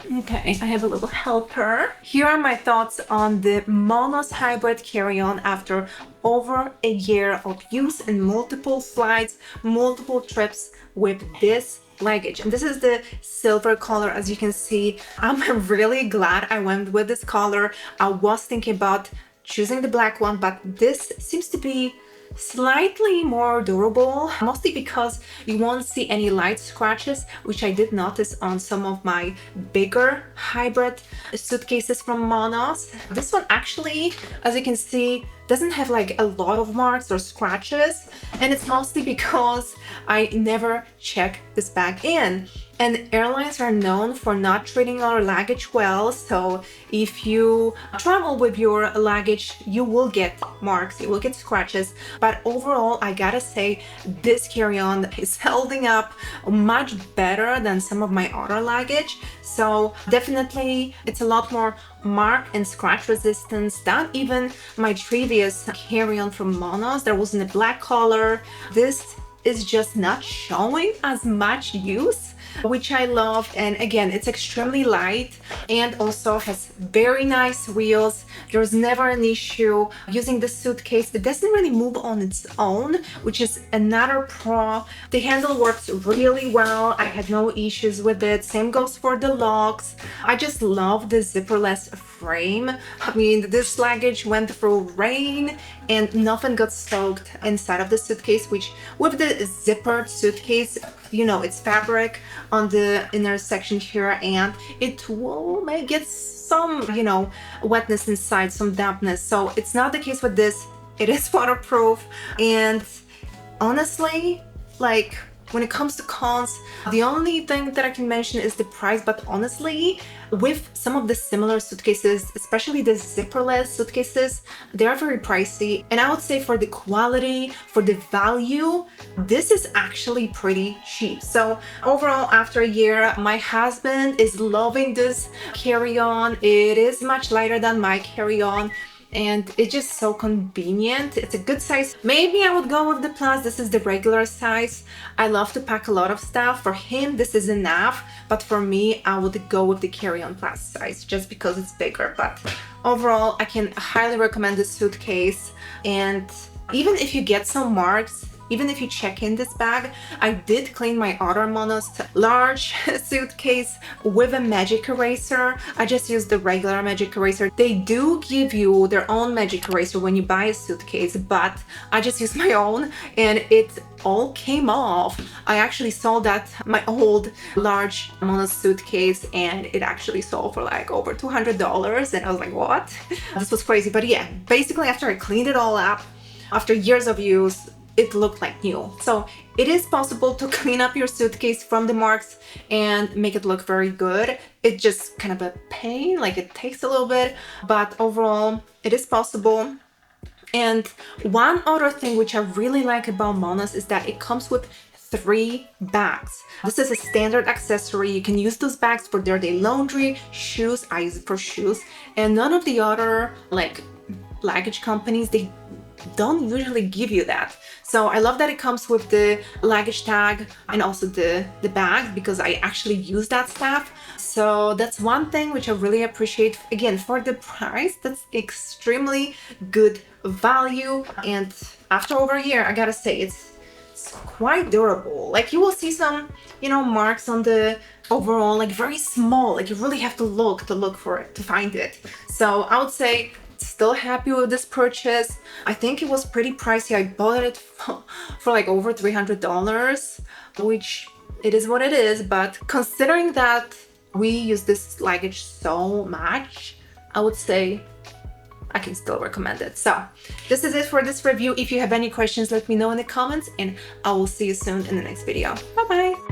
Okay, I have a little helper. Here are my thoughts on the Monos hybrid carry-on after over a year of use and multiple flights, multiple trips with this luggage. And this is the silver color, as you can see. I'm really glad I went with this color. I was thinking about choosing the black one, but this seems to be slightly more durable, mostly because you won't see any light scratches, which I did notice on some of my bigger hybrid suitcases from Monos. This one actually, as you can see, doesn't have like a lot of marks or scratches, and it's mostly because I never check this bag in. And airlines are known for not treating our luggage well, so if you travel with your luggage, you will get marks, you will get scratches. But overall, I gotta say, this carry-on is holding up much better than some of my other luggage. So definitely, it's a lot more mark and scratch resistance than even my previous carry-on from Monos. There was in a black color. This is just not showing as much use, which I love. And again, it's extremely light and also has very nice wheels. There's never an issue using the suitcase. It doesn't really move on its own, which is another pro. The handle works really well. I had no issues with it. Same goes for the locks. I just love the zipperless frame. I mean, this luggage went through rain and nothing got soaked inside of the suitcase, which with the zippered suitcase, you know, it's fabric on the inner section here, and it may get some, you know, wetness inside, some dampness. So it's not the case with this. It is waterproof, and honestly, like, when it comes to cons, the only thing that I can mention is the price, but honestly, with some of the similar suitcases, especially the zipperless suitcases, they are very pricey. And I would say for the quality, for the value, this is actually pretty cheap. So overall, after a year, my husband is loving this carry-on. It is much lighter than my carry-on, and it's just so convenient. It's a good size. Maybe I would go with the plus. This is the regular size. I love to pack a lot of stuff. For him, this is enough, but for me, I would go with the carry-on plus size just because it's bigger. But overall, I can highly recommend this suitcase. And even if you get some marks, even if you check in this bag, I did clean my other Monos large suitcase with a magic eraser. I just used the regular magic eraser. They do give you their own magic eraser when you buy a suitcase, but I just used my own and it all came off. I actually sold my old large Monos suitcase, and it actually sold for like over $200, and I was like, what? This was crazy. But yeah, basically after I cleaned it all up, after years of use, it looked like new. So it is possible to clean up your suitcase from the marks and make it look very good. It's just kind of a pain, like it takes a little bit, but overall it is possible. And one other thing which I really like about Monos is that it comes with 3 bags. This is a standard accessory. You can use those bags for their day laundry, shoes. I use it for shoes. And none of the other like luggage companies, they don't usually give you that. So I love that it comes with the luggage tag and also the bag, because I actually use that stuff. So that's one thing which I really appreciate. Again, for the price, that's extremely good value. And after over a year, I gotta say, it's quite durable. Like, you will see some, you know, marks on the overall, like very small, like you really have to look for it to find it. So I would say still happy with this purchase. I think it was pretty pricey. I bought it for like over $300, which it is what it is. But considering that we use this luggage so much, I would say I can still recommend it. So this is it for this review. If you have any questions, let me know in the comments, and I will see you soon in the next video. Bye bye.